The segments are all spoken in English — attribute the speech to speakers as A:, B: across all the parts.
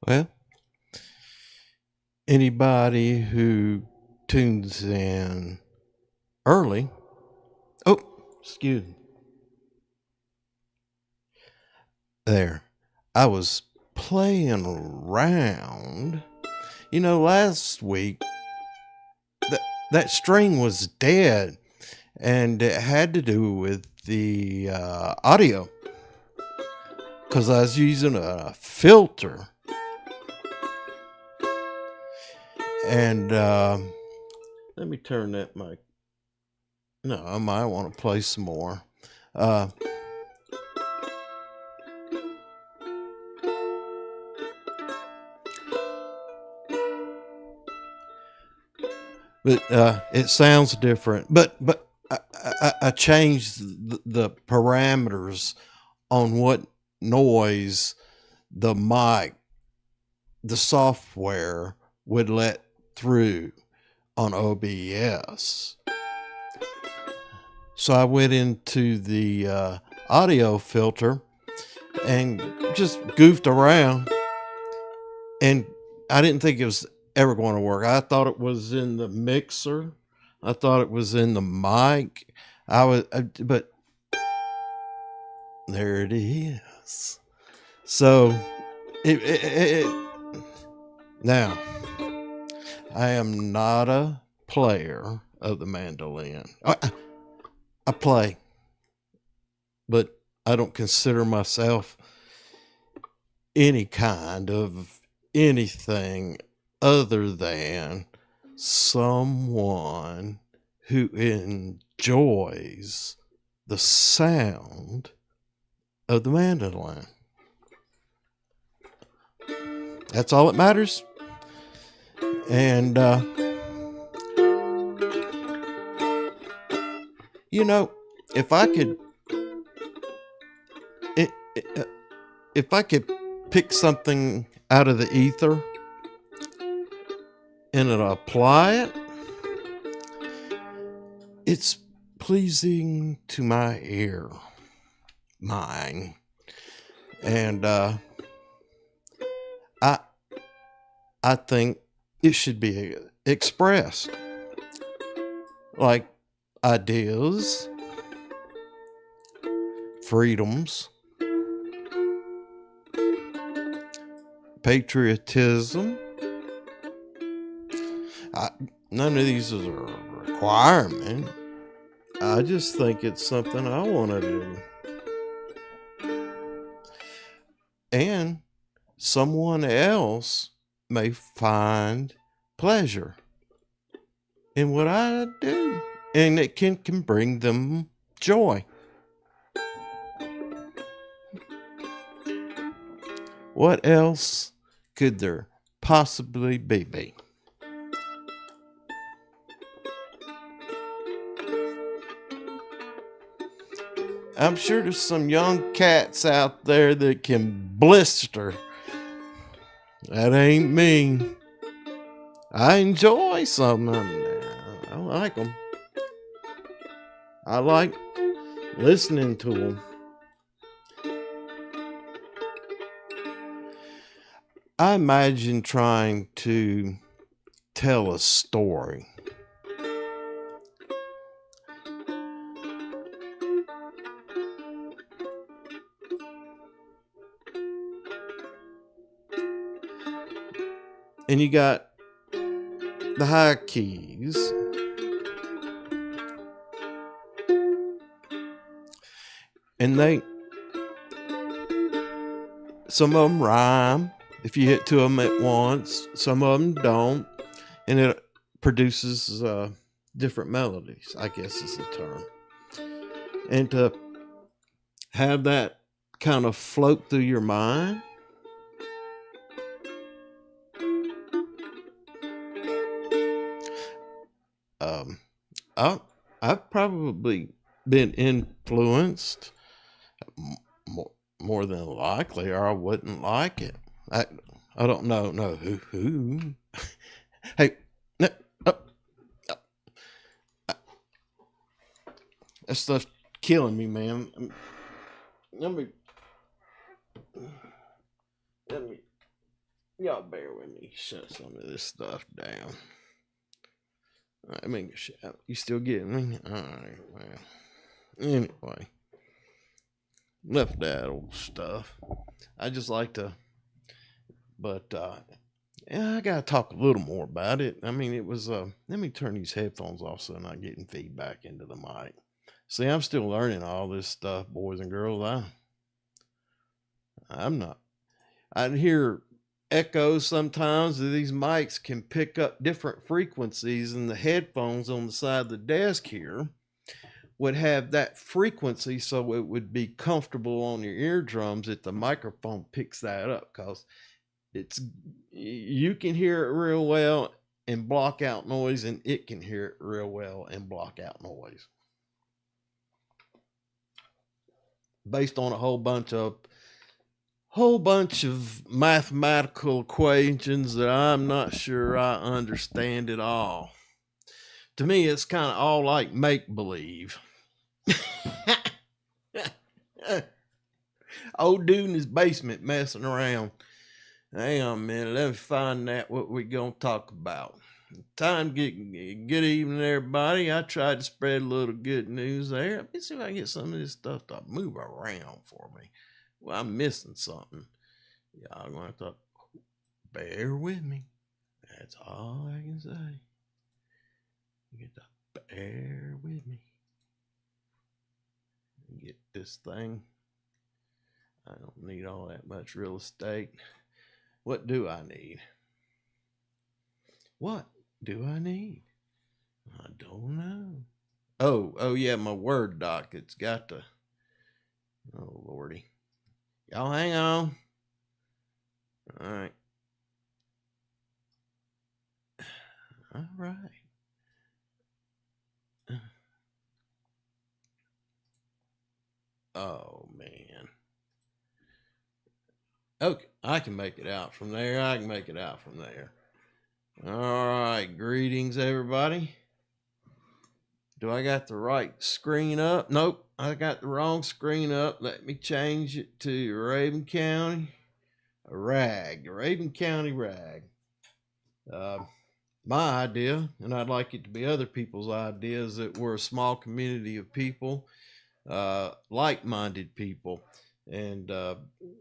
A: Well, anybody who tunes in early, oh, excuse me, there, I was playing around. Last week, that string was dead, and it had to do with the audio, because I was using a filter. And let me turn that mic. No, I might want to play some more. But it sounds different. But I changed the parameters on what noise the mic, the software would let through on OBS. So I went into the audio filter and just goofed around, and I didn't think it was ever going to work. I thought it was in the mixer. I thought it was in the mic. But there it is. So now, I am not a player of the mandolin. I play, but I don't consider myself any kind of anything other than someone who enjoys the sound of the mandolin. That's all that matters. And if I could pick something out of the ether and apply it, it's pleasing to my ear, mine, and I think it should be expressed like ideas, freedoms, patriotism. None of these is a requirement. I just think it's something I want to do. And someone else may find pleasure in what I do, and it can bring them joy. What else could there possibly be? I'm sure there's some young cats out there that can blister. That ain't me. I enjoy some of them. I like them. I like listening to them. I imagine trying to tell a story. And you got the high keys. And some of them rhyme if you hit two of them at once. Some of them don't. And it produces different melodies, I guess is the term. And to have that kind of float through your mind, I've probably been influenced more than likely, or I wouldn't like it. I don't know who. Hey, no, that stuff's killing me, man. Let me Y'all bear with me. Shut some of this stuff down. I mean, you still getting me? All right. Well, anyway, left that old stuff. I just like to, but yeah, I gotta talk a little more about it. I mean, it was. Let me turn these headphones off so I'm not getting feedback into the mic. See, I'm still learning all this stuff, boys and girls. I'm not. I hear echoes sometimes that these mics can pick up different frequencies, and the headphones on the side of the desk here would have that frequency so it would be comfortable on your eardrums if the microphone picks that up, because it's, you can hear it real well and block out noise, and it can hear it real well and block out noise based on a whole bunch of mathematical equations that I'm not sure I understand at all. To me, it's kind of all like make believe. Old dude in his basement messing around. Hang on a minute, let me find out what we're gonna talk about. Good evening, everybody. I tried to spread a little good news there. Let me see if I can get some of this stuff to move around for me. Well, I'm missing something. Y'all gonna have to bear with me. That's all I can say. You get to bear with me. Get this thing. I don't need all that much real estate. What do I need? What do I need? I don't know. Oh yeah, my Word doc. It's got to. Oh lordy. Y'all hang on. All right. All right. Oh man. Okay, I can make it out from there. All right. Greetings, everybody. Do I got the right screen up? Nope, I got the wrong screen up. Let me change it to Raven County Raven County rag. My idea, and I'd like it to be other people's ideas, that we're a small community of people, like-minded people, and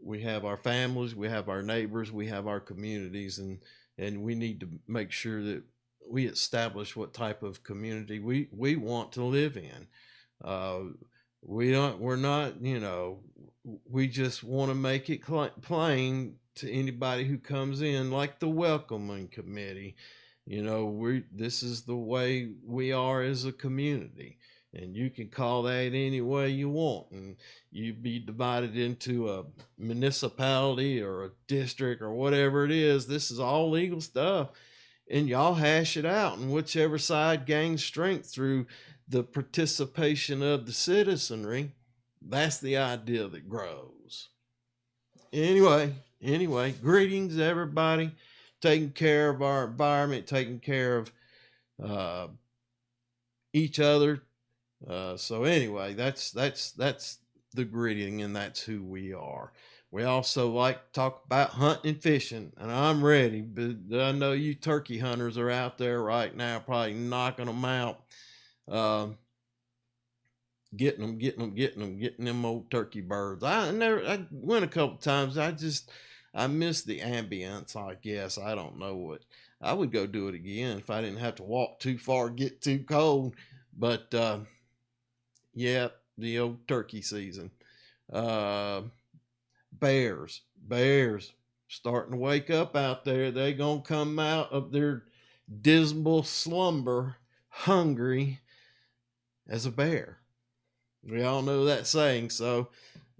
A: we have our families, we have our neighbors, we have our communities, and we need to make sure that we establish what type of community we want to live in. We're not, we just want to make it plain to anybody who comes in, like the welcoming committee. This is the way we are as a community, and you can call that any way you want, and you be divided into a municipality or a district or whatever it is. This is all legal stuff, and y'all hash it out, and whichever side gains strength through the participation of the citizenry, that's the idea that grows. Anyway, greetings everybody. Taking care of our environment, taking care of each other. So anyway, that's the greeting, and that's who we are. We also like to talk about hunting and fishing, and I'm ready, but I know you turkey hunters are out there right now probably knocking them out, getting them old turkey birds. I went a couple times. I miss the ambience, I guess. I don't know what. I would go do it again if I didn't have to walk too far, get too cold. But yeah, the old turkey season. Bears starting to wake up out there. They gonna come out of their dismal slumber hungry as a bear. We all know that saying. So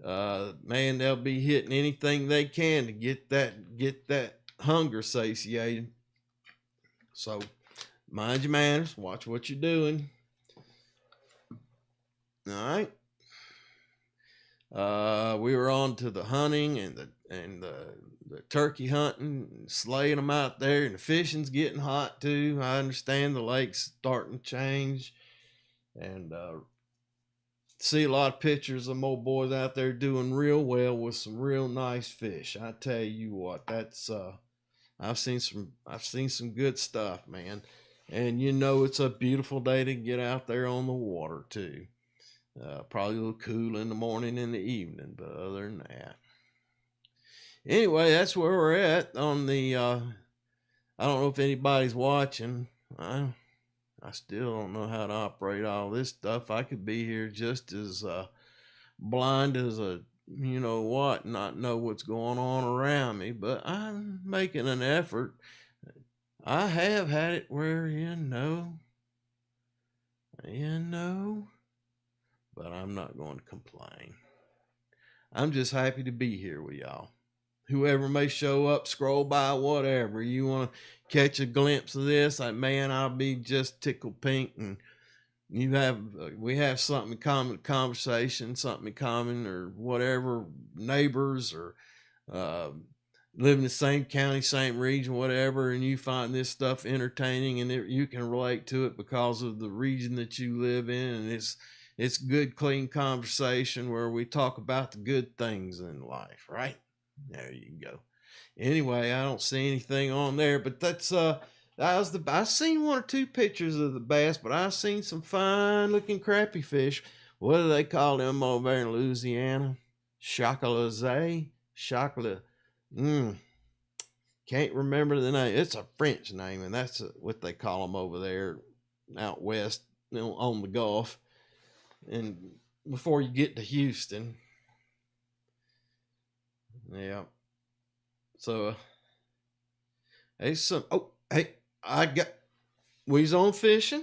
A: man, they'll be hitting anything they can to get that hunger satiated. So mind your manners, watch what you're doing. All right. We were on to the hunting and the turkey hunting, and slaying them out there, and the fishing's getting hot too. I understand the lake's starting to change, and see a lot of pictures of old boys out there doing real well with some real nice fish. I tell you what, that's I've seen some good stuff, man. And you know, it's a beautiful day to get out there on the water too. Probably a little cool in the morning and the evening, but other than that, anyway, that's where we're at on the. I don't know if anybody's watching. I still don't know how to operate all this stuff. I could be here just as blind as a you know what, not know what's going on around me, but I'm making an effort. I have had it where but I'm not going to complain. I'm just happy to be here with y'all. Whoever may show up, scroll by, whatever. You want to catch a glimpse of this, like, man, I'll be just tickled pink. And we have something in common, conversation, something in common, or whatever, neighbors, or live in the same county, same region, whatever, and you find this stuff entertaining, and you can relate to it because of the region that you live in, and it's good, clean conversation where we talk about the good things in life, right? There you go. Anyway, I don't see anything on there, but I seen one or two pictures of the bass, but I seen some fine looking crappie fish. What do they call them over there in Louisiana? Chocolat. Chocolat. Can't remember the name. It's a French name, and that's what they call them over there out west on the Gulf. And before you get to Houston. Yeah. So, hey, we's on fishing.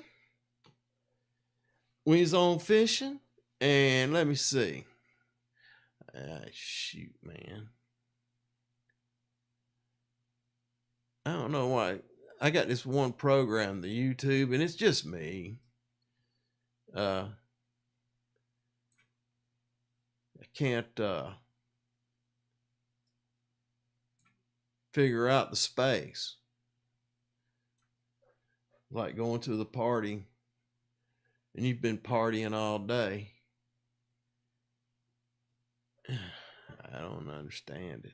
A: And let me see. Shoot, man. I don't know why. I got this one program, the YouTube, and it's just me. I can't figure out the space. Like going to the party and you've been partying all day. I don't understand it.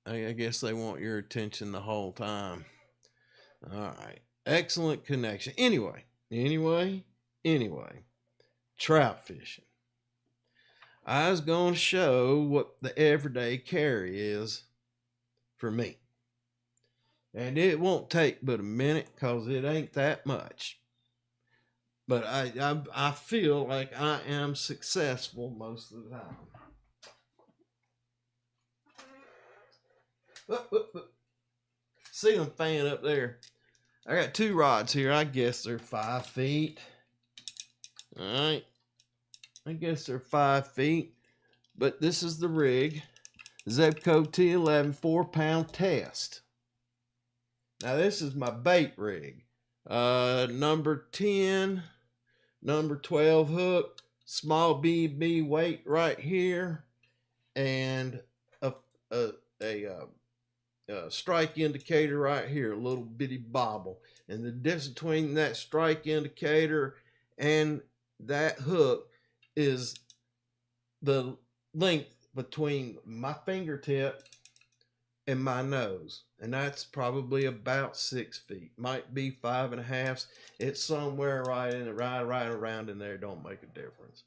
A: I guess they want your attention the whole time. All right. Excellent connection. Anyway. Trout fishing. I was going to show what the everyday carry is for me. And it won't take but a minute because it ain't that much. But I feel like I am successful most of the time. See them fan up there. I got two rods here. I guess they're 5 feet. All right. I guess they're 5 feet. But this is the rig. Zebco T11 4-pound test. Now this is my bait rig. Number 10, number 12 hook, small BB weight right here, and a strike indicator right here, a little bitty bobble. And the difference between that strike indicator and that hook is the length between my fingertip and my nose, and that's probably about 6 feet. Might be 5.5. It's somewhere right around in there. Don't make a difference.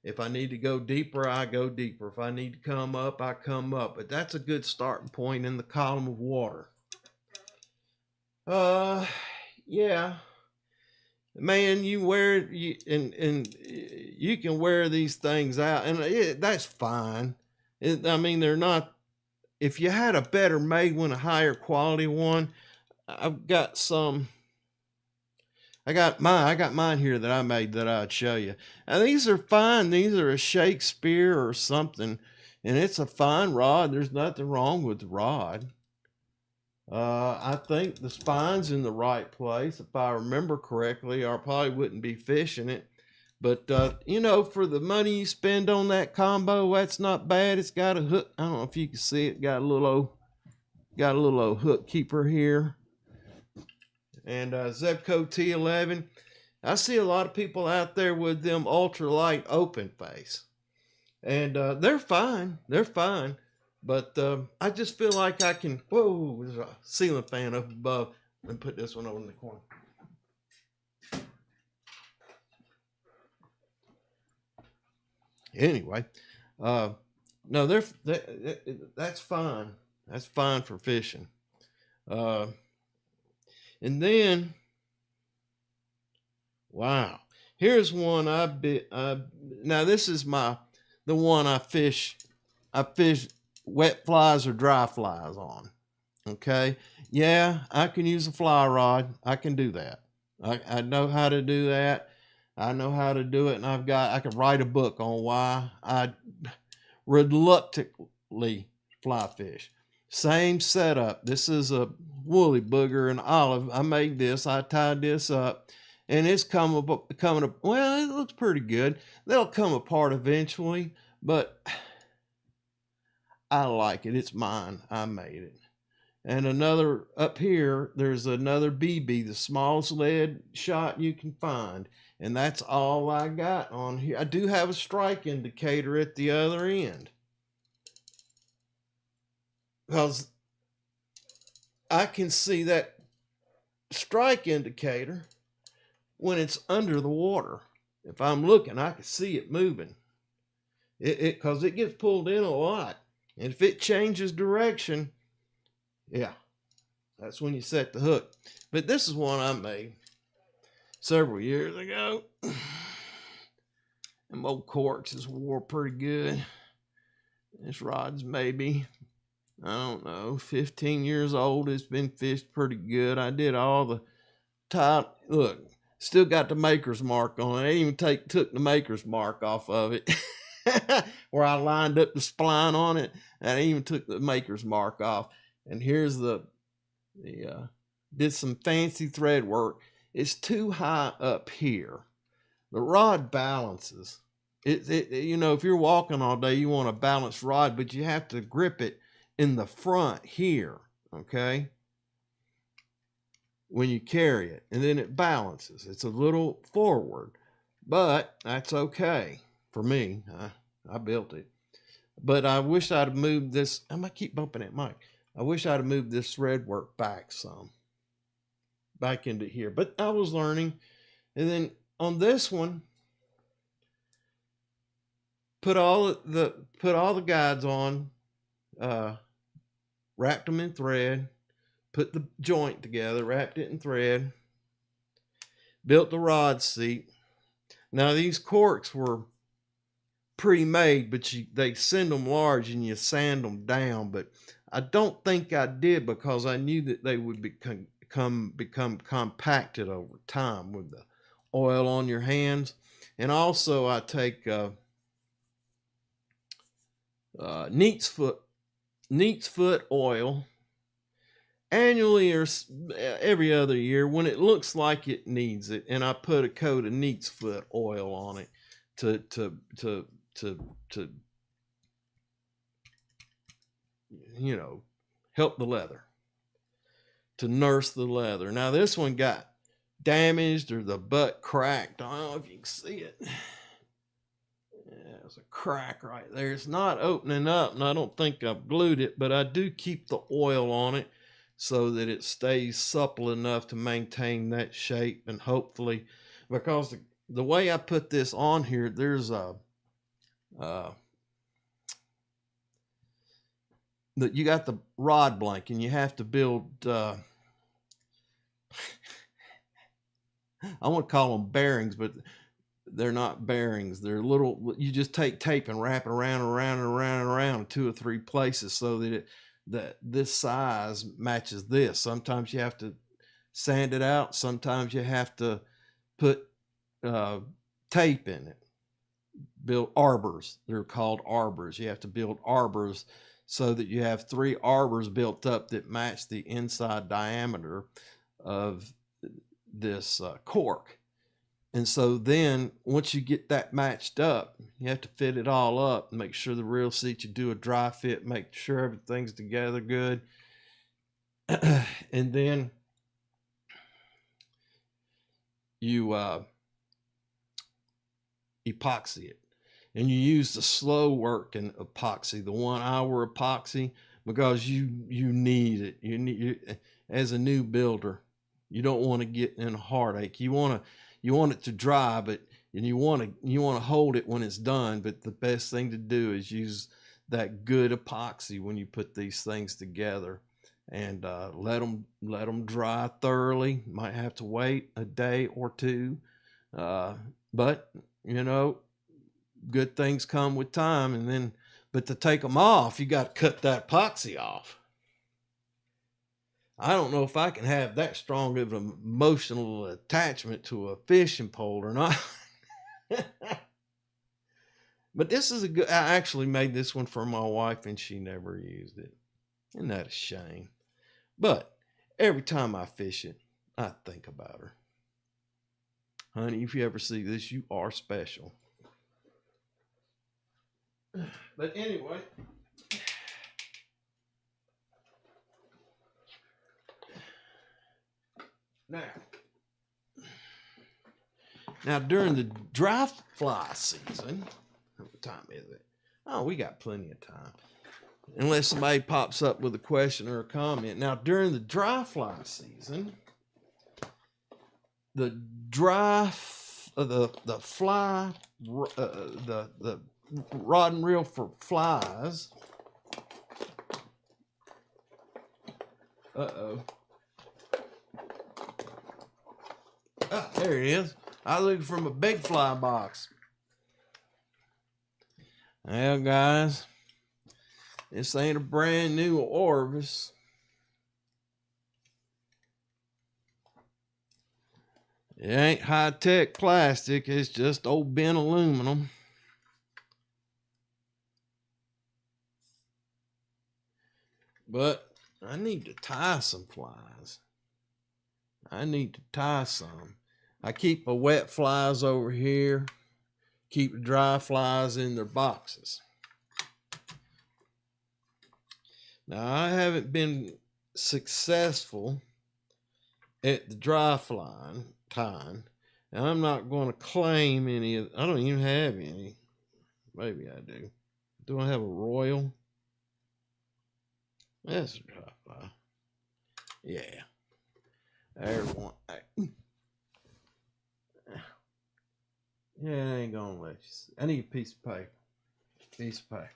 A: If I need to go deeper, I go deeper. If I need to come up, I come up. But that's a good starting point in the column of water. Yeah. Man, you can wear these things out, and that's fine. I mean, they're not. If you had a better made one, a higher quality one, I've got some. I got mine here that I made that I'd show you. And these are fine. These are a Shakespeare or something, and it's a fine rod. There's nothing wrong with the rod. I think the spine's in the right place. If I remember correctly, I probably wouldn't be fishing it. But, you know, for the money you spend on that combo, that's not bad. It's got a hook. I don't know if you can see it. Got a little old hook keeper here. And Zebco T11. I see a lot of people out there with them ultralight open face, and they're fine. They're fine. But I just feel like I can. Whoa, there's a ceiling fan up above. Let me put this one over in the corner. Anyway, no, that's fine. That's fine for fishing. And then, wow, here's one now this is the one I fish. I fish wet flies or dry flies on. Okay, yeah, I can use a fly rod. I can do that. I know how to do that. I know how to do it, and I could write a book on why I reluctantly fly fish. Same setup. This is a woolly booger and olive. I made this. I tied this up, and it's coming up. Well, it looks pretty good. They'll come apart eventually, but I like it. It's mine. I made it. And another up here, there's another BB, the smallest lead shot you can find. And that's all I got on here. I do have a strike indicator at the other end, because I can see that strike indicator when it's under the water. If I'm looking, I can see it moving. Because it gets pulled in a lot. And if it changes direction, yeah, that's when you set the hook. But this is one I made several years ago. Them old corks is wore pretty good. This rod's maybe, I don't know, 15 years old. It's been fished pretty good. I did all the top. Look, still got the maker's mark on it. I even took the maker's mark off of it. Where I lined up the spline on it. And I even took the maker's mark off. And here's did some fancy thread work. It's too high up here. The rod balances. You know, if you're walking all day, you want a balanced rod, but you have to grip it in the front here, okay? When you carry it, and then it balances. It's a little forward, but that's okay for me. I built it. But I wish I'd have moved this. I might keep bumping that mic. I wish I'd have moved this thread work back some. Back into here. But I was learning. And then on this one, put all the guides on, wrapped them in thread, put the joint together, wrapped it in thread, built the rod seat. Now these corks were pre-made, but they send them large and you sand them down. But I don't think I did, because I knew that they would become compacted over time with the oil on your hands. And also I take neat's foot oil annually or every other year when it looks like it needs it, and I put a coat of neat's foot oil on it to you know, help the leather, to nurse the leather. Now this one got damaged, or the butt cracked. I don't know if you can see it. Yeah, there's a crack right there. It's not opening up, and I don't think I've glued it, but I do keep the oil on it so that it stays supple enough to maintain that shape. And hopefully, because the way I put this on here, there's a that you got the rod blank, and you have to build I want to call them bearings, but they're not bearings. They're little, you just take tape and wrap it around and around and around and around in 2 or 3 places so that this size matches this. Sometimes you have to sand it out. Sometimes you have to put tape in it. Build arbors. They're called arbors. You have to build arbors so that you have 3 arbors built up that match the inside diameter of this cork. And so then once you get that matched up, you have to fit it all up and make sure the reel seat, you do a dry fit, make sure everything's together good. And then you epoxy it. And you use the slow working epoxy, the 1 hour epoxy, because you need it. As a new builder, you don't want to get in a heartache. You want it to dry, but and you want to hold it when it's done. But the best thing to do is use that good epoxy when you put these things together, and let them dry thoroughly. Might have to wait a day or two, but you know, good things come with time. And then, but to take them off, you got to cut that epoxy off. I don't know if I can have that strong of an emotional attachment to a fishing pole or not. But this is a good, I actually made this one for my wife and she never used it. Isn't that a shame? But every time I fish it, I think about her. Honey, if you ever see this, you are special. But anyway, now during the dry fly season, what time is it? Oh, we got plenty of time. Unless somebody pops up with a question or a comment. Now, during the dry fly season, the rod and reel for flies. Ah, there it is. I was looking from a big fly box. Well, guys, this ain't a brand new Orvis. It ain't high-tech plastic. It's just old bent aluminum. But I need to tie some flies. I need to tie some. I keep my wet flies over here. Keep the dry flies in their boxes. Now, I haven't been successful at the dry flying time, and I'm not going to claim any of, I don't even have any. Maybe I do. Do I have a Royal? That's a dry fly. Yeah. There's one. Yeah, I ain't gonna let you see. I need a piece of paper. Piece of paper.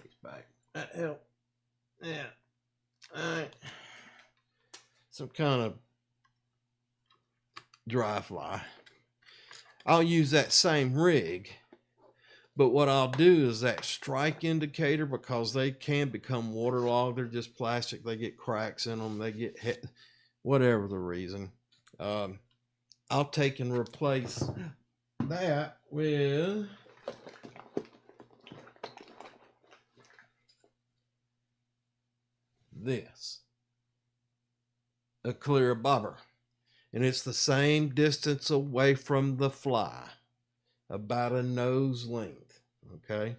A: Piece of paper. That help. Yeah. Alright. Some kind of dry fly. I'll use that same rig, but what I'll do is that strike indicator, because they can become waterlogged. They're just plastic. They get cracks in them. They get hit, whatever the reason. I'll take and replace that with this, a clear bobber, and it's the same distance away from the fly, about a nose length. Okay,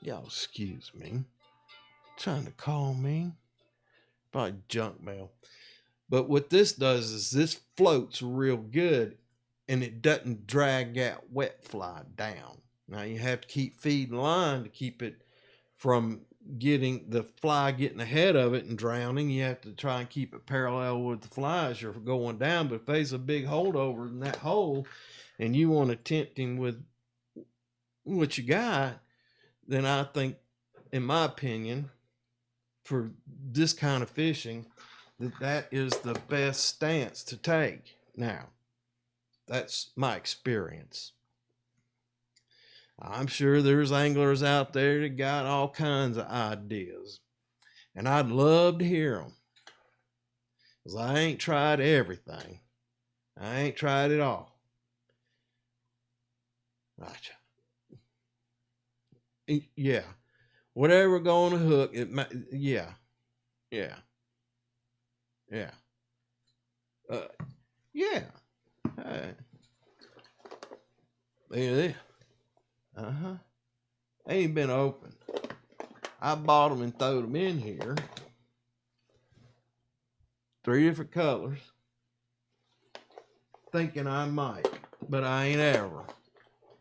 A: y'all excuse me, trying to call me, probably junk mail. But what this does is this floats real good, and it doesn't drag that wet fly down. Now you have to keep feeding line to keep it from getting the fly getting ahead of it and drowning. You have to try and keep it parallel with the fly as you're going down. But if there's a big holdover in that hole and you want to tempt him with what you got, then I think, in my opinion, for this kind of fishing, that is the best stance to take. Now, that's my experience. I'm sure there's anglers out there that got all kinds of ideas, and I'd love to hear them, because I ain't tried everything. I ain't tried it all. Yeah, whatever going to hook it. Yeah. Yeah. Yeah. Yeah. Yeah. Ain't been opened. I bought them and throwed them in here. 3 different colors. Thinking I might. but I ain't ever.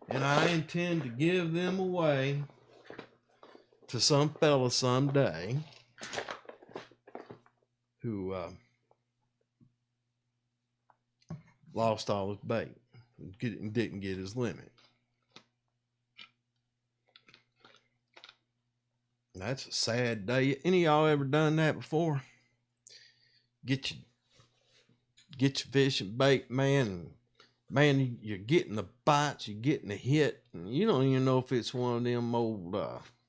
A: And I intend to give them away to some fella someday who lost all his bait and didn't get his limit. That's a sad day. Any of y'all ever done that before? Get your fishing bait, man. Man, you're getting the bites, you're getting the hit, and you don't even know if it's one of them old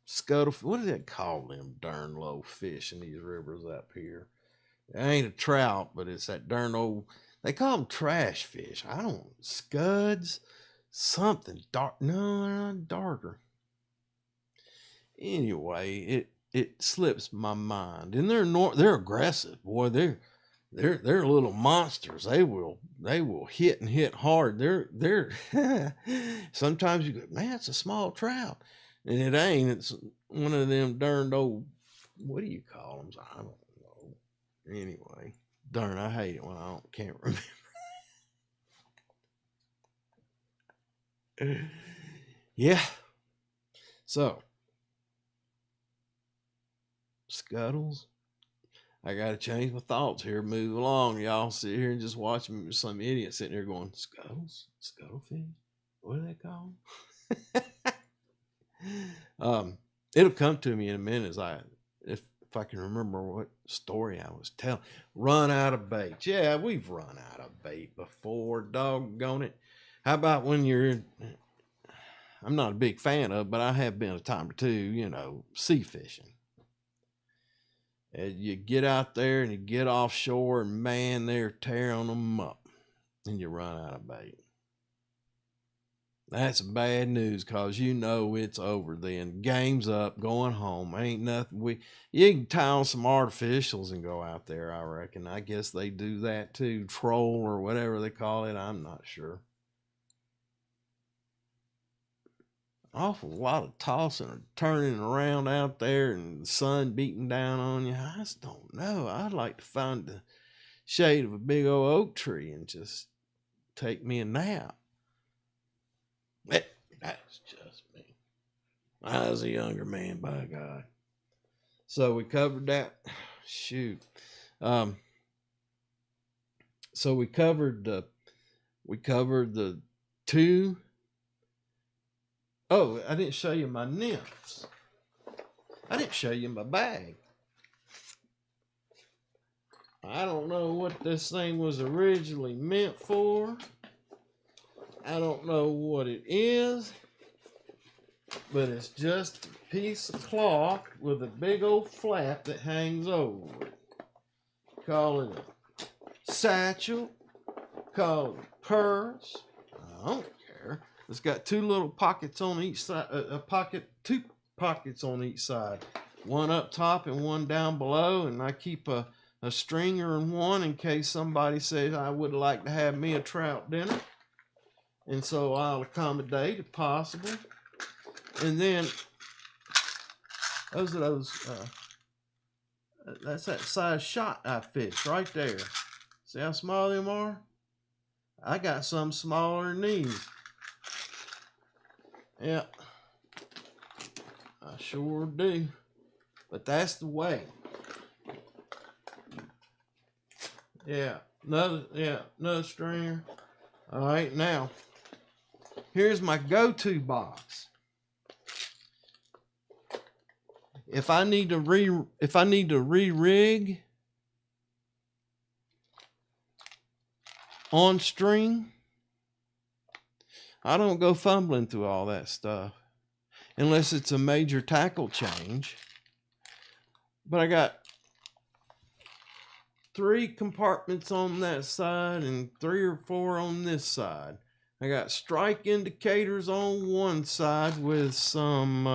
A: scuttle. What do they call them darn low fish in these rivers up here? It ain't a trout, but it's that darn old. They call them trash fish. I don't scuds, something dark. No, they're not darker. Anyway, it slips my mind, and they're aggressive, boy. They're little monsters. They will hit and hit hard. They're sometimes you go, man, it's a small trout, and it ain't. It's one of them darned old. What do you call them? I don't know. Anyway, darn, I hate it when I can't remember. Yeah. So scuttles. I gotta change my thoughts here. Move along, y'all. Sit here and just watch me. Some idiot sitting there going, scuttles, scuttlefish. What do they call them? It'll come to me in a minute if I can remember what story I was telling. Run out of bait. Yeah, we've run out of bait before. Doggone it. How about when you're? I'm not a big fan of, but I have been a time or two. Sea fishing. And you get out there and you get offshore, and man, they're tearing them up, and you run out of bait. That's bad news, because it's over then. Game's up, going home. Ain't nothing. You can tie on some artificials and go out there, I reckon. I guess they do that too. Troll or whatever they call it. I'm not sure. Awful lot of tossing or turning around out there, and the sun beating down on you. I just don't know. I'd like to find the shade of a big old oak tree and just take me a nap. That's just me. I was a younger man, by God. So we covered that. Shoot. So we covered the two. Oh, I didn't show you my nymphs. I didn't show you my bag. I don't know what this thing was originally meant for. I don't know what it is, but it's just a piece of cloth with a big old flap that hangs over it. Call it a satchel, call it a purse. I don't care. It's got two little pockets on each side, two pockets on each side. One up top and one down below, and I keep a stringer in one in case somebody says I would like to have me a trout dinner. And so I'll accommodate if possible. And then that's that size shot I fished right there. See how small them are? I got some smaller than these. Yeah, I sure do. But that's the way. Yeah, another stringer. All right, now here's my go-to box. If I need to re-rig on string, I don't go fumbling through all that stuff unless it's a major tackle change. But I got 3 compartments on that side and 3 or 4 on this side. I got strike indicators on one side with some,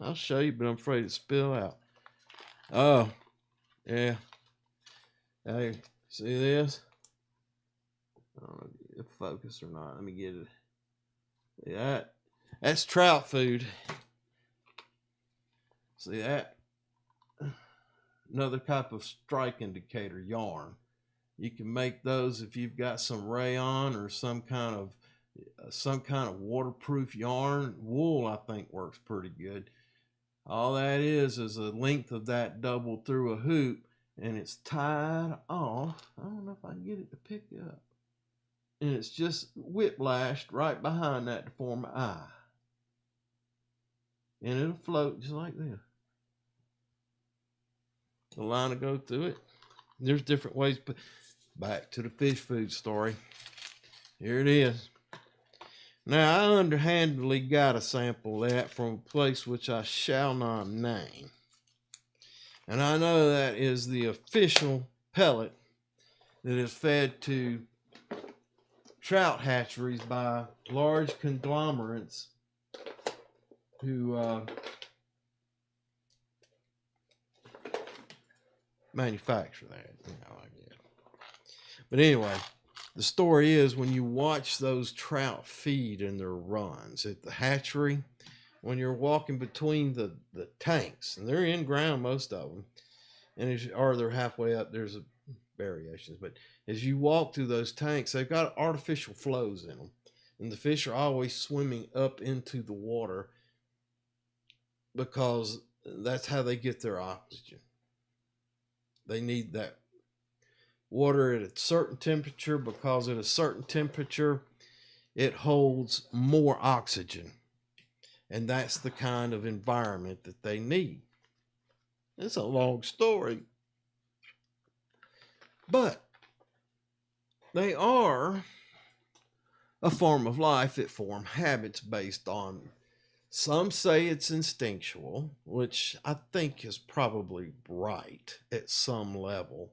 A: I'll show you, but I'm afraid to spill out. Oh, yeah. Hey, see this? I don't know if it focus or not. Let me get it. Yeah, that's trout food. See that? Another type of strike indicator yarn. You can make those if you've got some rayon or some kind of waterproof yarn. Wool, I think, works pretty good. All that is a length of that doubled through a hoop, and it's tied off. I don't know if I can get it to pick up. And it's just whiplashed right behind that to form an eye. And it'll float just like this. The line will go through it. There's different ways. But back to the fish food story. Here it is. Now, I underhandedly got a sample of that from a place which I shall not name. And I know that is the official pellet that is fed to trout hatcheries by large conglomerates who manufacture that. I guess. But anyway, the story is when you watch those trout feed in their runs at the hatchery, when you're walking between the tanks, and they're in ground, most of them, or they're halfway up, there's variations, but as you walk through those tanks, they've got artificial flows in them, and the fish are always swimming up into the water because that's how they get their oxygen. They need that water at a certain temperature because at a certain temperature it holds more oxygen, and that's the kind of environment that they need. It's a long story, but they are a form of life that form habits based on, some say it's instinctual, which I think is probably right at some level,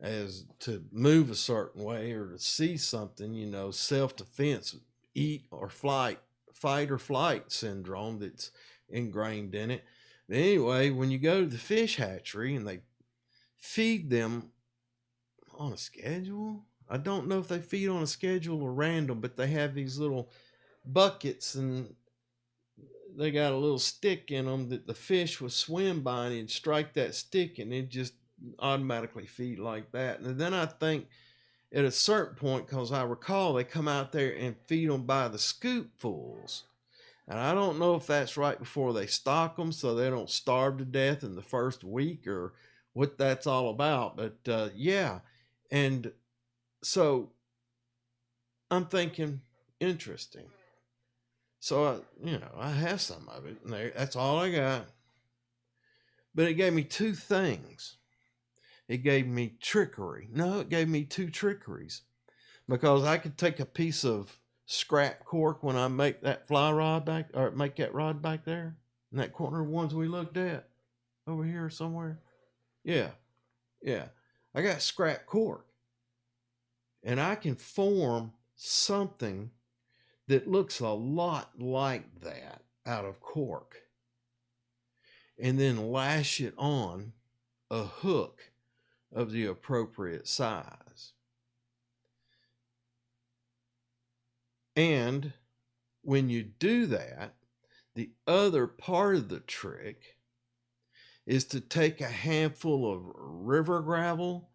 A: as to move a certain way or to see something, self-defense, eat or flight, fight or flight syndrome that's ingrained in it. But anyway, when you go to the fish hatchery and they feed them on a schedule, I don't know if they feed on a schedule or random, but they have these little buckets and they got a little stick in them that the fish would swim by, and it'd strike that stick and it'd just automatically feed like that. And then I think at a certain point, because I recall they come out there and feed them by the scoopfuls. And I don't know if that's right before they stock them so they don't starve to death in the first week or what that's all about. But yeah. And so I'm thinking, interesting. So, I have some of it, and that's all I got. But it gave me two things. It gave me trickery. No, it gave me two trickeries. Because I could take a piece of scrap cork when I make that fly rod back, or make that rod back there, in that corner of ones we looked at, over here somewhere. Yeah. I got scrap cork. And I can form something that looks a lot like that out of cork, and then lash it on a hook of the appropriate size. And when you do that, the other part of the trick is to take a handful of river gravel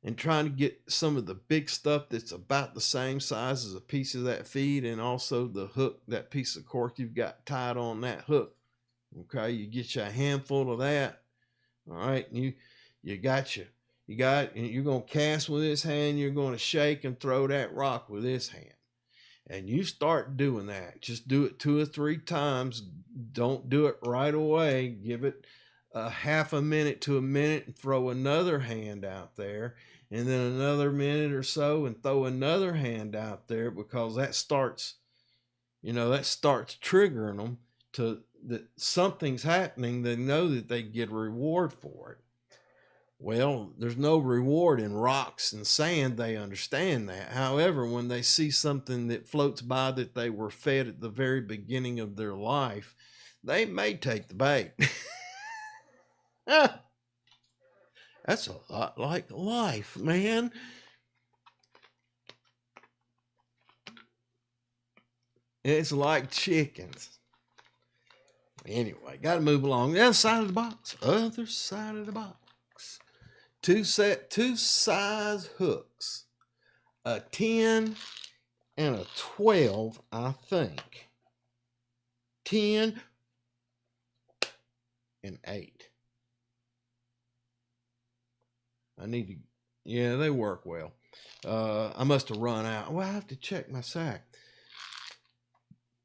A: and trying to get some of the big stuff that's about the same size as a piece of that feed, and also the hook, that piece of cork you've got tied on that hook. Okay, you get you a handful of that. All right, and you're going to cast with this hand, you're going to shake and throw that rock with this hand. And you start doing that. Just do it 2 or 3 times. Don't do it right away. Give it a half a minute to a minute and throw another hand out there, and then another minute or so and throw another hand out there, because that starts triggering them to that something's happening. They know that they get a reward for it. Well, there's no reward in rocks and sand. They understand that. However, when they see something that floats by that they were fed at the very beginning of their life, they may take the bait. That's a lot like life, man. It's like chickens. Anyway, got to move along. The other side of the box. Other side of the box. two size hooks, a 10 and a 12, I think. 10 and 8. I need to, yeah, they work well. I must have run out. Well, I have to check my sack.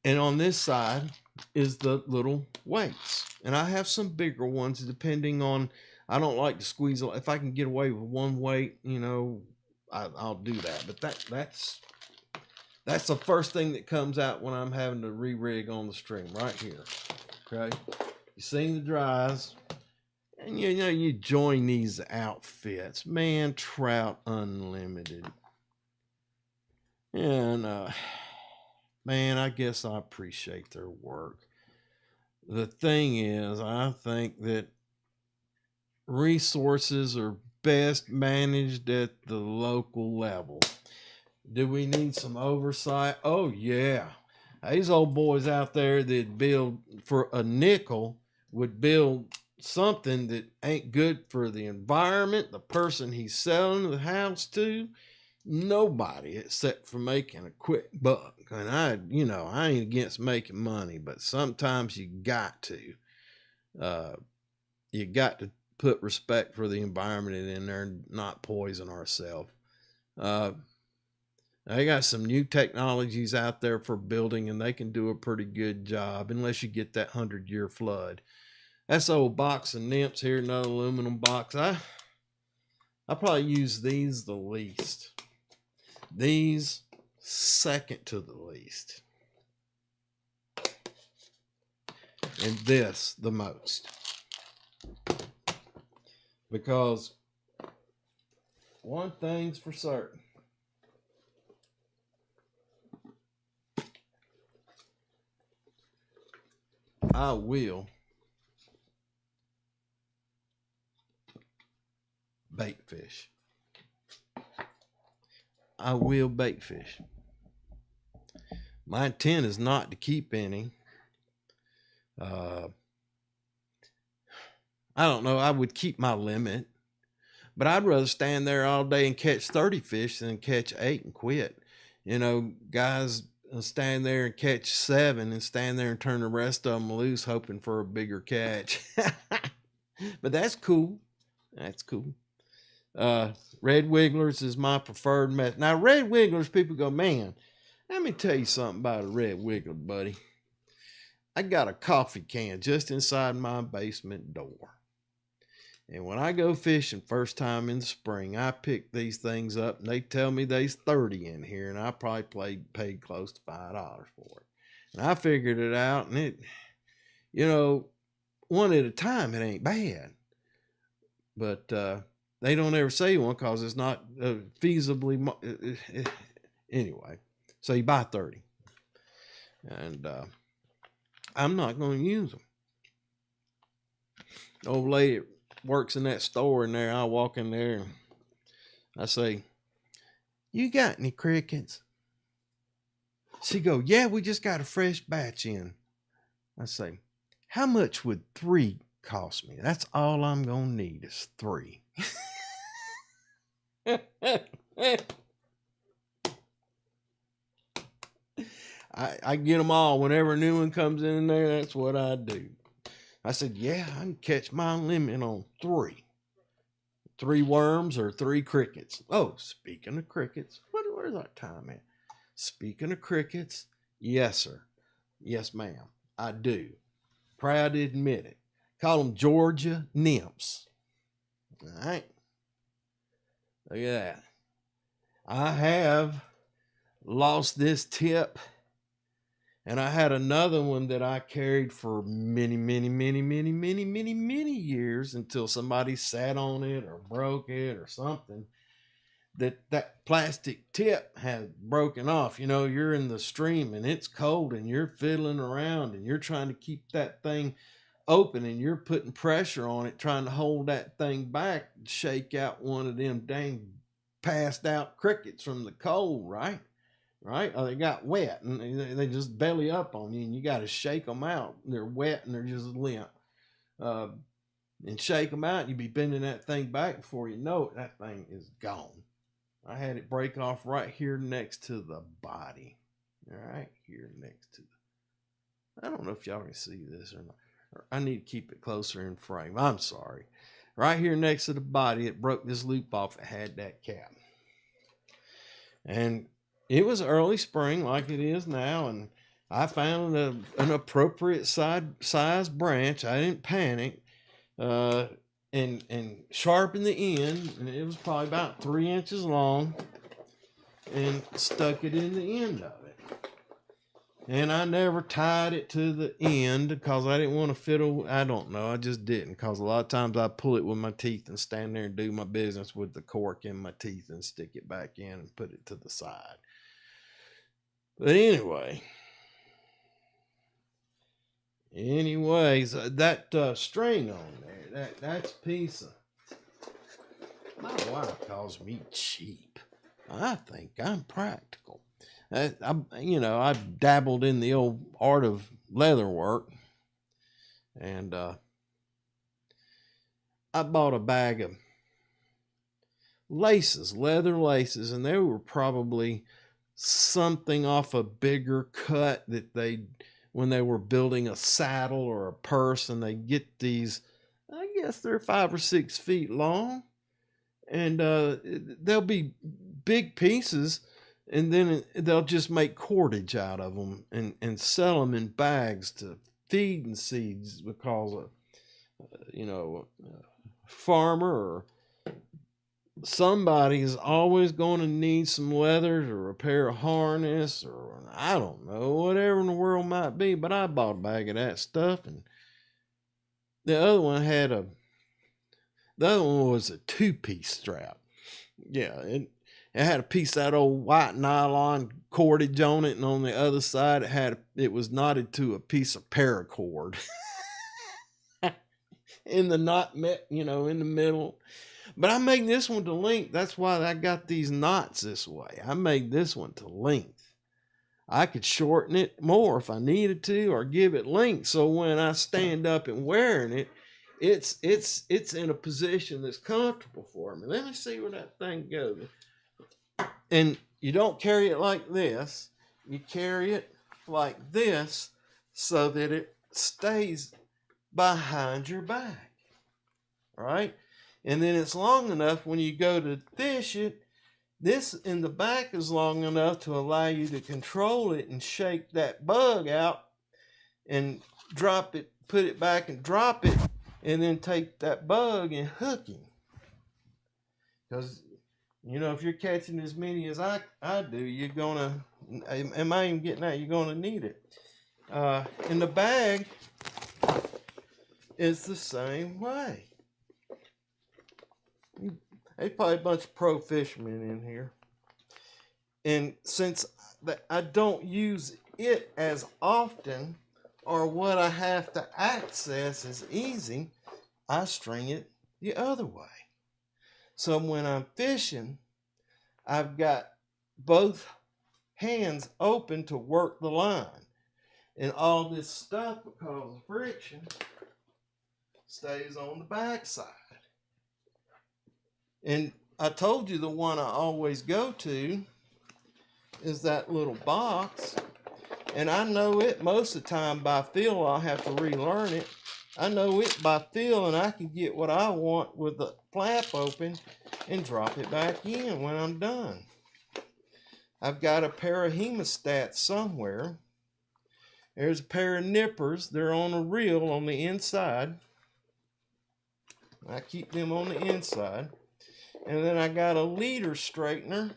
A: And on this side is the little weights. And I have some bigger ones depending on, I don't like to squeeze. If I can get away with one weight, you know, I'll do that. But that's the first thing that comes out when I'm having to re-rig on the stream right here. Okay. You seen the dries. And you know, you join these outfits. Man, Trout Unlimited. And man, I guess I appreciate their work. The thing is, I think that resources are best managed at the local level. Do we need some oversight? Oh, yeah. These old boys out there that build for a nickel would build something that ain't good for the environment, the person he's selling the house to, nobody except for making a quick buck. And I ain't against making money, but sometimes you got to put respect for the environment in there and not poison ourselves. They got some new technologies out there for building, and they can do a pretty good job unless you get that 100-year flood. That's old box of nymphs here, another aluminum box. I probably use these the least. These second to the least. And this the most. Because one thing's for certain. I will bait fish. I will bait fish. My intent is not to keep any. I don't know. I would keep my limit, but I'd rather stand there all day and catch 30 fish than catch 8 and quit. You know, guys stand there and catch 7 and stand there and turn the rest of them loose hoping for a bigger catch. But that's cool. That's cool. Red wigglers is my preferred method. Now, red wigglers, people go, man, let me tell you something about a red wiggler, buddy. I got a coffee can just inside my basement door. And when I go fishing first time in the spring, I pick these things up and they tell me there's 30 in here, and I probably paid close to $5 for it. And I figured it out, and it, you know, one at a time, it ain't bad. But they don't ever say one because it's not feasibly. Anyway, so you buy 30. And I'm not going to use them. The old lady works in that store in there. I walk in there and I say, "You got any crickets?" She go, "Yeah, we just got a fresh batch in." I say, "How much would 3 cost me? That's all I'm going to need is 3. I get them all. Whenever a new one comes in there, that's what I do. I said, "Yeah, I can catch my limit on 3. 3 worms or 3 crickets." Oh, speaking of crickets, where's our time at? Speaking of crickets, yes, sir. Yes, ma'am. I do. Proud to admit it. Call them Georgia nymphs. All right. Look at that. I have lost this tip, and I had another one that I carried for many years until somebody sat on it or broke it or something. That plastic tip had broken off. You know, you're in the stream and it's cold and you're fiddling around and you're trying to keep that thing open and you're putting pressure on it, trying to hold that thing back, shake out one of them dang passed out crickets from the cold, right? Right? Or they got wet and they just belly up on you and you got to shake them out. They're wet and they're just limp. and shake them out. You'd be bending that thing back before you know it, that thing is gone. I had it break off right here next to the body. Right here next to the, I don't know if y'all can see this or not. I need to keep it closer in frame. I'm sorry. Right here next to the body, it broke this loop off. It had that cap. And it was early spring like it is now, and I found an appropriate size branch. I didn't panic. And sharpened the end, and it was probably about 3 inches long, and stuck it in the end of it. And I never tied it to the end because I didn't want to fiddle. I don't know. I just didn't, because a lot of times I pull it with my teeth and stand there and do my business with the cork in my teeth and stick it back in and put it to the side. But anyways, that string on there, that's a piece of, my wife calls me cheap. I think I'm practical. I've dabbled in the old art of leather work, and I bought a bag of laces, leather laces, and they were probably something off a bigger cut that when they were building a saddle or a purse, and they get these, I guess they're 5 or 6 feet long, and they'll be big pieces, and then they'll just make cordage out of them and sell them in bags to feeding seeds, because a farmer or somebody is always going to need some leather to repair a harness, or I don't know, whatever in the world might be. But I bought a bag of that stuff, and the other one was a 2-piece strap. Yeah, it had a piece of that old white nylon cordage on it, and on the other side it was knotted to a piece of paracord in the knot, in the middle. But I made this one to length. That's why I got these knots this way. I made this one to length. I could shorten it more if I needed to, or give it length, so when I stand up and wearing it, it's in a position that's comfortable for me. Let me see where that thing goes. And you don't carry it like this. You carry it like this so that it stays behind your back. Right? And then it's long enough when you go to fish it, this in the back is long enough to allow you to control it and shake that bug out and drop it, put it back and drop it, and then take that bug and hook him. Because, if you're catching as many as I do, you're going to, am I even getting that? You're going to need it. In the bag, it's the same way. There's probably a bunch of pro fishermen in here. And since I don't use it as often, or what I have to access is easy, I string it the other way. So when I'm fishing, I've got both hands open to work the line. And all this stuff, because of friction, stays on the backside. And I told you the one I always go to is that little box. And I know it most of the time by feel. I'll have to relearn it. I know it by feel, and I can get what I want with the flap open and drop it back in when I'm done. I've got a pair of hemostats somewhere. There's a pair of nippers. They're on a reel on the inside. I keep them on the inside. And then I got a leader straightener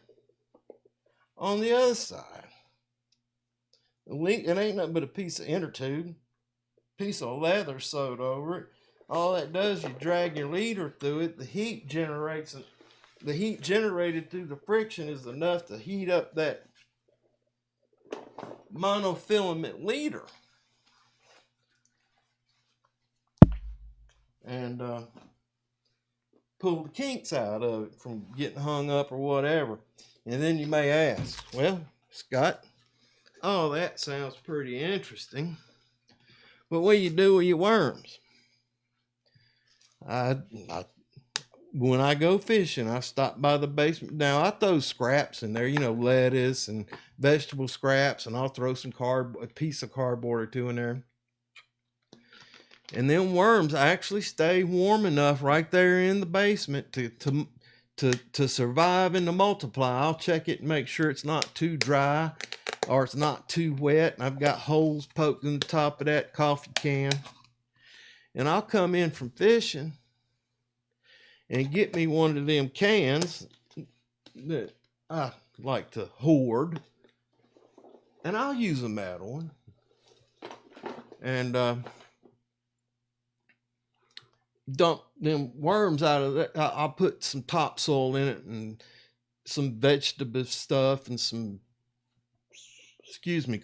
A: on the other side. It ain't nothing but a piece of inner tube, piece of leather sewed over it. All that does, you drag your leader through it. The heat generated through the friction is enough to heat up that monofilament leader. And pull the kinks out of it from getting hung up or whatever. And then you may ask, well, Scott, all that sounds pretty interesting, but what do you do with your worms? I when I go fishing, I stop by the basement. Now I throw scraps in there, lettuce and vegetable scraps, and I'll throw a piece of cardboard or two in there. And then worms actually stay warm enough right there in the basement to survive and to multiply. I'll check it and make sure it's not too dry or it's not too wet. And I've got holes poked in the top of that coffee can. And I'll come in from fishing and get me one of them cans that I like to hoard. And I'll use a metal one. And dump them worms out of that. I'll put some topsoil in it and some vegetable stuff and some,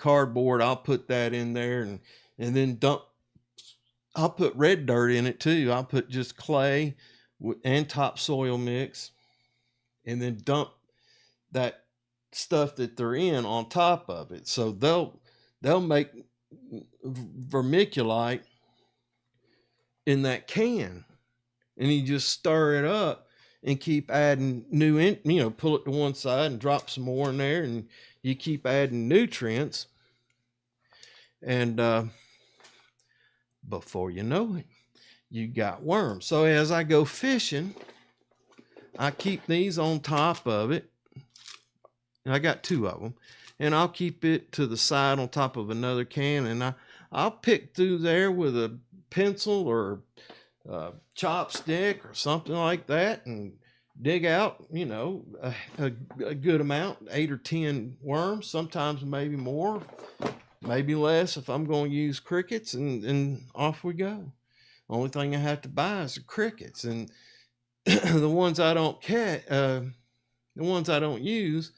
A: cardboard. I'll put that in there and then I'll put red dirt in it too. I'll put just clay and topsoil mix and then dump that stuff that they're in on top of it. So they'll make vermiculite in that can, and you just stir it up and keep adding pull it to one side and drop some more in there, and you keep adding nutrients, and before you know it, you got worms. So as I go fishing, I keep these on top of it. I got 2 of them, and I'll keep it to the side on top of another can, and I'll pick through there with a pencil or chopstick or something like that and dig out, a good amount, 8 or 10 worms, sometimes maybe more, maybe less if I'm going to use crickets, and off we go. Only thing I have to buy is the crickets, and the ones I don't use,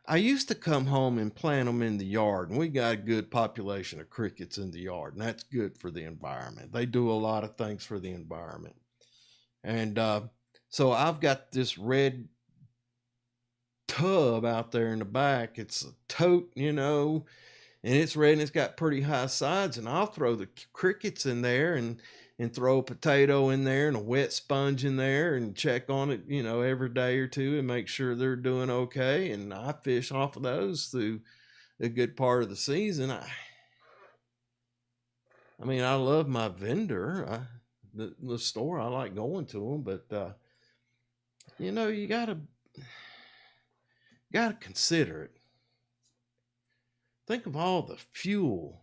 A: I used to come home and plant them in the yard, and we got a good population of crickets in the yard, and that's good for the environment. They do a lot of things for the environment. And so I've got this red tub out there in the back. It's a tote, and it's red and it's got pretty high sides, and I'll throw the crickets in there and throw a potato in there and a wet sponge in there and check on it, every day or two and make sure they're doing okay. And I fish off of those through a good part of the season. I love my vendor, the store. I like going to them, but you gotta consider it. Think of all the fuel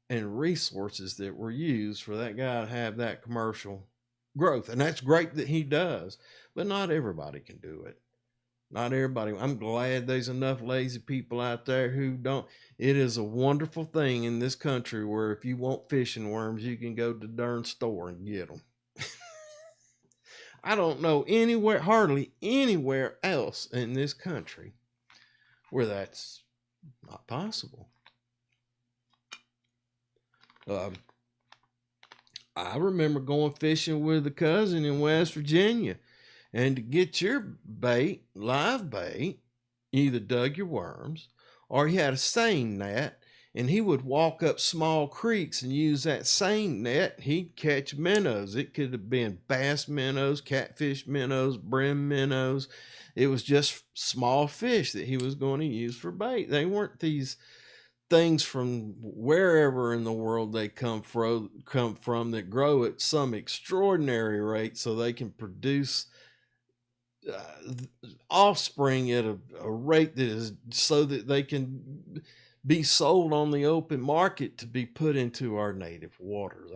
A: and resources that were used for that guy to have that commercial growth. And that's great that he does, but not everybody can do it. Not everybody. I'm glad there's enough lazy people out there who don't. It is a wonderful thing in this country where if you want fishing worms, you can go to the darn store and get them. I don't know hardly anywhere else in this country where that's not possible. I remember going fishing with a cousin in West Virginia, and to get your bait, live bait, either dug your worms or he had a seine net, and he would walk up small creeks and use that seine net. He'd catch minnows. It could have been bass minnows, catfish minnows, brim minnows. It was just small fish that he was going to use for bait. They weren't these things from wherever in the world they come from that grow at some extraordinary rate so they can produce offspring at a rate that is so that they can be sold on the open market to be put into our native waters.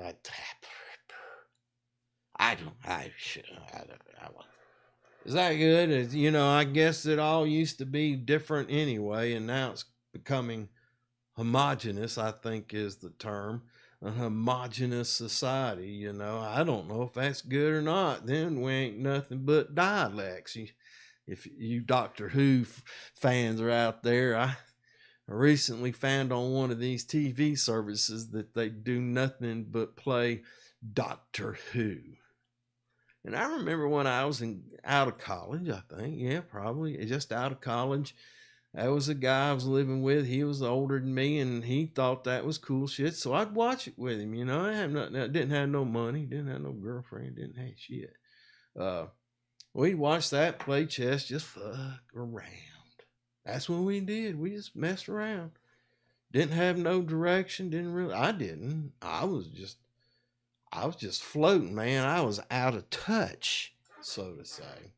A: Is that good? I guess it all used to be different anyway, and now it's becoming homogenous, I think is the term. A homogenous society. I don't know if that's good or not. Then we ain't nothing but dialects. If you Doctor Who fans are out there, I recently found on one of these TV services that they do nothing but play Doctor Who. And I remember when I was out of college, I think, probably just out of college, That was a guy I was living with. He was older than me, and he thought that was cool shit. So I'd watch it with him. You know, I had nothing. I didn't have no money. Didn't have no girlfriend. Didn't have shit. Uh, we'd watch that, play chess, just fuck around. That's what we did. We just messed around. Didn't have no direction. Didn't really. I didn't. I was just floating, man. I was out of touch, so to say.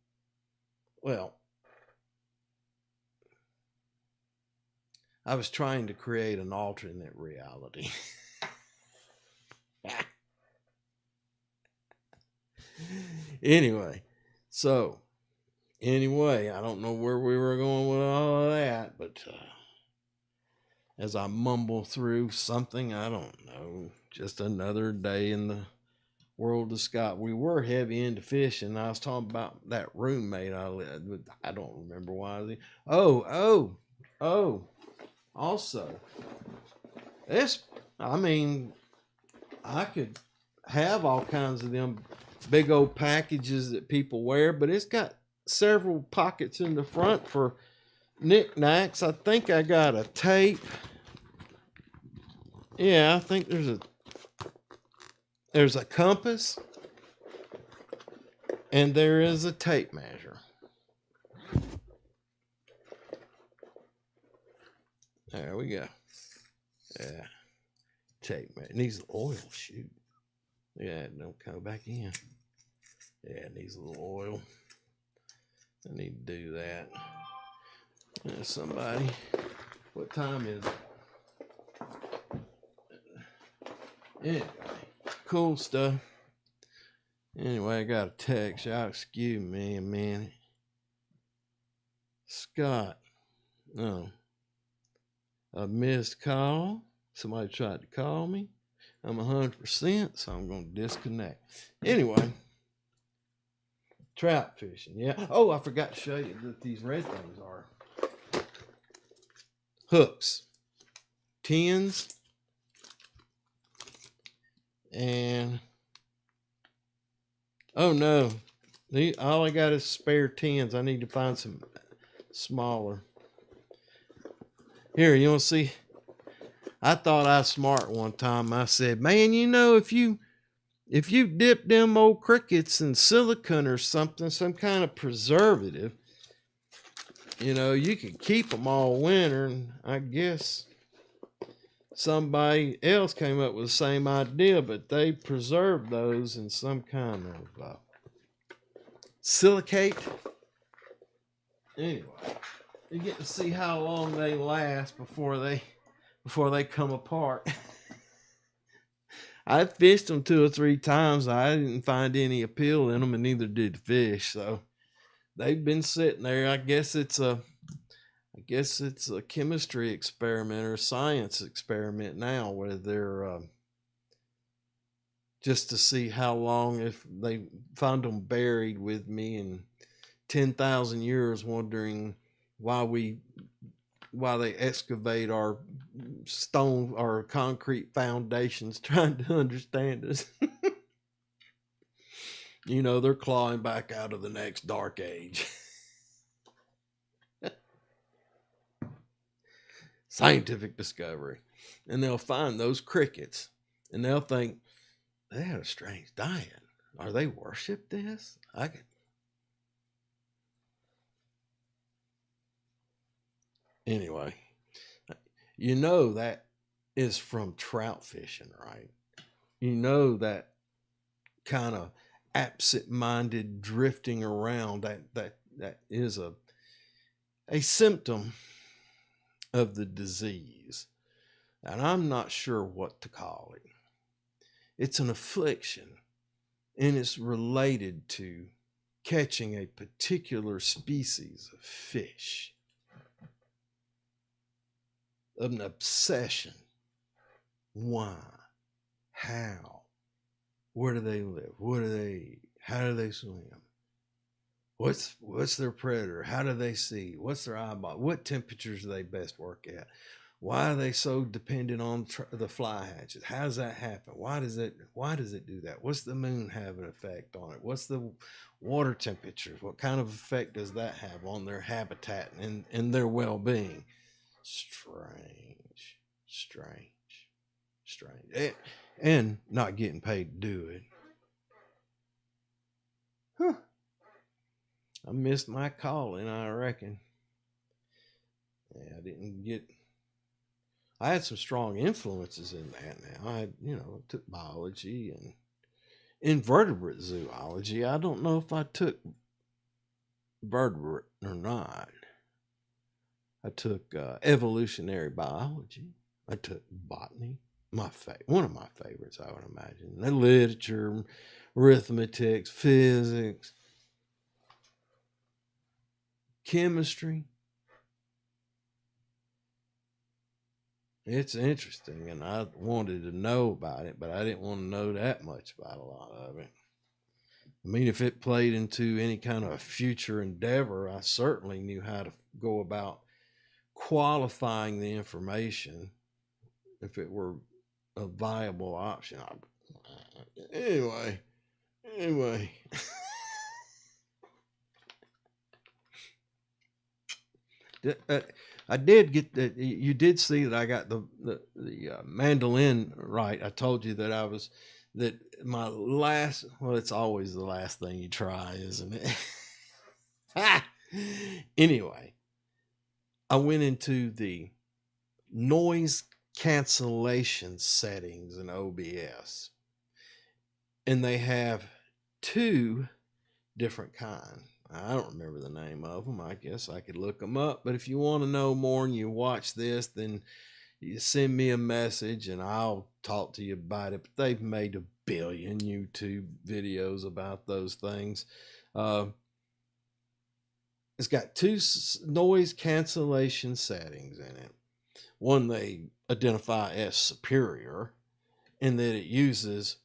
A: Well, I was trying to create an alternate reality. Anyway, so I don't know where we were going with all of that, but as I mumble through something, I don't know, just another day in the world of Scott. We were heavy into fishing. I was talking about that roommate I lived with. I don't remember why. Oh. Also, I mean, I could have all kinds of them big old packages that people wear, but it's got several pockets in the front for knickknacks. I think I got a tape. Yeah, I think there's a compass and there is a tape measure. There we go. Yeah. Tape measure. It needs oil, shoot. Yeah, don't come back in. Yeah, it needs a little oil. I need to do that. Somebody, what time is it? Anyway, cool stuff. Anyway, I got a text. Y'all excuse me a minute. Scott. No. A missed call. Somebody tried to call me. I'm 100%, so I'm going to disconnect. Anyway, trout fishing. Yeah. Oh, I forgot to show you that these red things are hooks, tins, and oh no, all I got is spare tins. I need to find some smaller. Here, you want to see? I thought I was smart one time. I said, man, you know, if you dip them old crickets in silicone or something, some kind of preservative, you know, you could keep them all winter. And I guess somebody else came up with the same idea, but they preserved those in some kind of silicate. Anyway, you get to see how long they last before they come apart. I fished them 2 or 3 times. I didn't find any appeal in them, and neither did the fish. So they've been sitting there. I guess it's a chemistry experiment or science experiment now, where they're just to see how long, if they found them buried with me in 10,000 years, wondering why they excavate our stone or concrete foundations, trying to understand us. You know, they're clawing back out of the next dark age. Scientific discovery. And they'll find those crickets and they'll think, they had a strange diet. Are they worship this? Anyway, you know that is from trout fishing, right? You know that kind of absent-minded drifting around, that is a symptom of the disease. And I'm not sure what to call it. It's an affliction, and it's related to catching a particular species of fish. An obsession. Why? How? Where do they live? What do they eat? How do they swim? What's their predator? How do they see? What's their eyeball? What temperatures do they best work at? Why are they so dependent on the fly hatches? How does that happen? Why does it do that? What's the moon have an effect on it? What's the water temperatures? What kind of effect does that have on their habitat and their well-being? Strange, strange, strange. And not getting paid to do it. Huh. I missed my calling, I reckon. Yeah, I had some strong influences in that now. I took biology and invertebrate zoology. I don't know if I took vertebrate or not. I took evolutionary biology. I took botany. One of my favorites, I would imagine. The literature, arithmetic, physics, chemistry. It's interesting, and I wanted to know about it, but I didn't want to know that much about a lot of it. I mean, if it played into any kind of future endeavor, I certainly knew how to go about qualifying the information if it were a viable option. Anyway. I did get that. You did see that I got the mandolin right. I told you that my last. Well, it's always the last thing you try, isn't it? Anyway, I went into the noise cancellation settings in OBS, and they have two different kinds. I don't remember the name of them. I guess I could look them up. But if you want to know more and you watch this, then you send me a message and I'll talk to you about it. But they've made 1 billion YouTube videos about those things. It's got two noise cancellation settings in it. One they identify as superior, in that it uses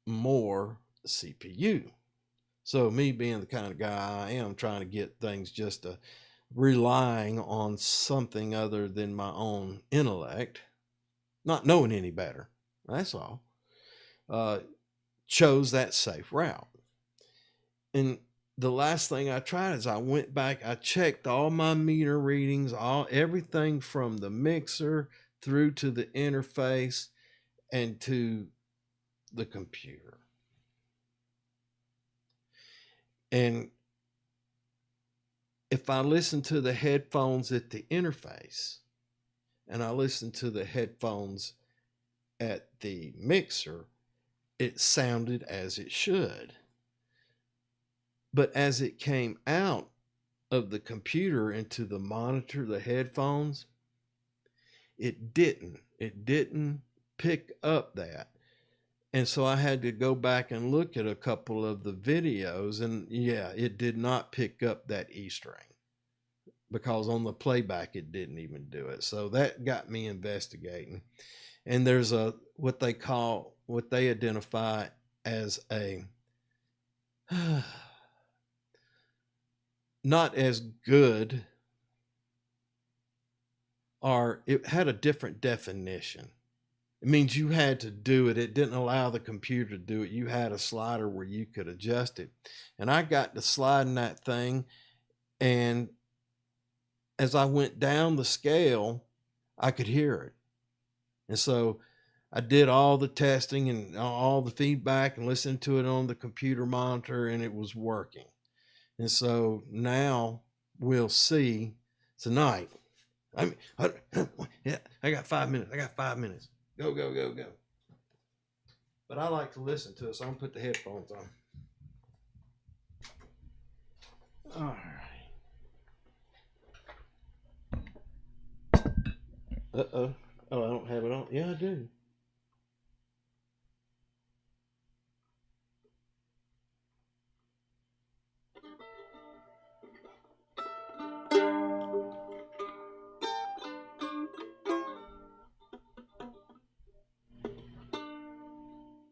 A: more CPU. So me being the kind of guy I am, trying to get things just relying on something other than my own intellect, not knowing any better, that's all, chose that safe route. And the last thing I tried is I went back, I checked all my meter readings, everything from the mixer through to the interface and to the computer. And if I listen to the headphones at the interface and I listen to the headphones at the mixer, it sounded as it should. But as it came out of the computer into the monitor, the headphones, it didn't pick up that. And so I had to go back and look at a couple of the videos, and yeah, it did not pick up that E string, because on the playback it didn't even do it. So that got me investigating. And there's what they identify as a not as good, or it had a different definition. It means you had to do it. It didn't allow the computer to do it. You had a slider where you could adjust it. And I got to sliding that thing, and as I went down the scale, I could hear it. And so I did all the testing and all the feedback and listened to it on the computer monitor, and it was working. And so now we'll see tonight. I got 5 minutes. Go. But I like to listen to it, so I'm going to put the headphones on. All right. Uh-oh. Oh, I don't have it on. Yeah, I do.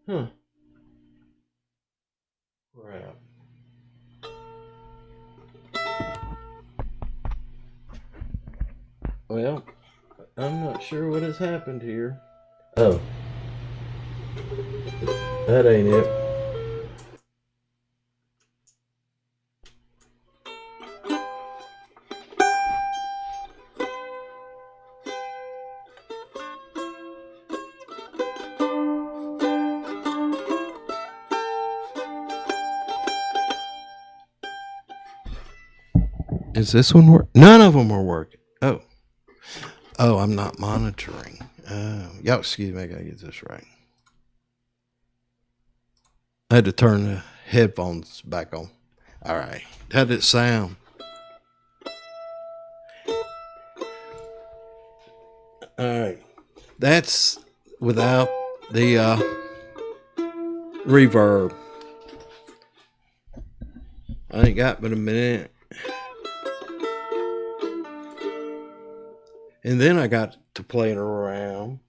A: Huh. Crap. Well, I'm not sure what has happened here. Oh, that ain't it. Is this one work? None of them are working. Oh. Oh, I'm not monitoring. Y'all, excuse me, I gotta get this right. I had to turn the headphones back on. All right. How did it sound? All right. That's without the reverb. I ain't got but a minute. And then I got to playing around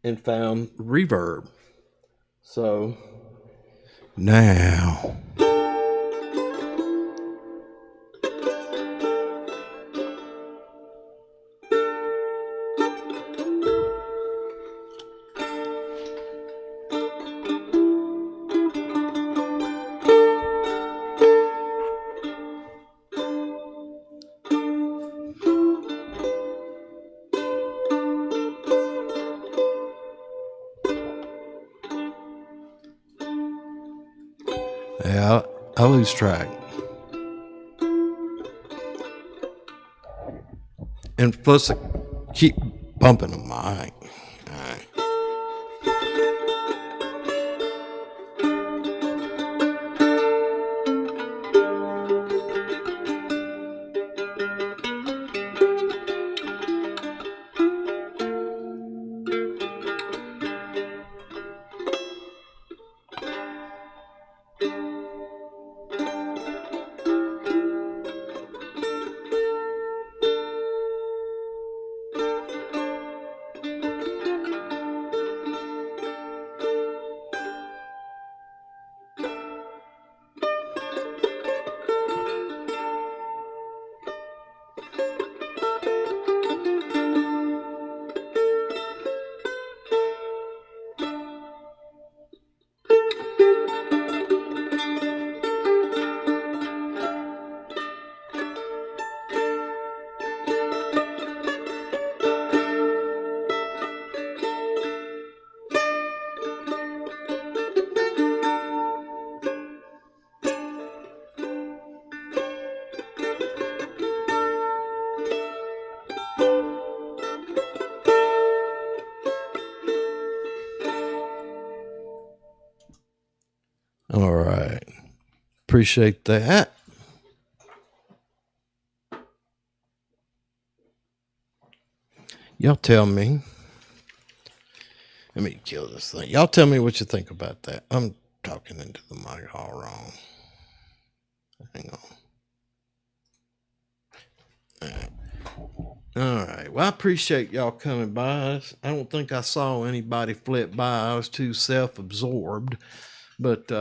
A: and found reverb. So now. Yeah, I lose track. And plus, I keep bumping the mic. All right. All right. Appreciate that. Y'all tell me. Let me kill this thing. Y'all tell me what you think about that. I'm talking into the mic all wrong. Hang on. All right. Well, I appreciate y'all coming by. I don't think I saw anybody flip by. I was too self-absorbed. But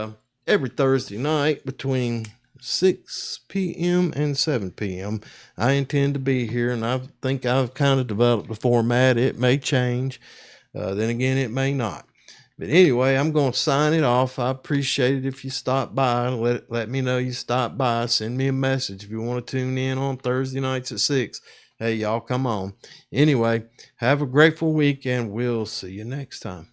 A: every Thursday night between 6 p.m. and 7 p.m., I intend to be here, and I think I've kind of developed a format. It may change. Then again, it may not. But anyway, I'm going to sign it off. I appreciate it if you stop by. Let me know you stop by. Send me a message if you want to tune in on Thursday nights at 6. Hey, y'all, come on. Anyway, have a grateful weekend. We'll see you next time.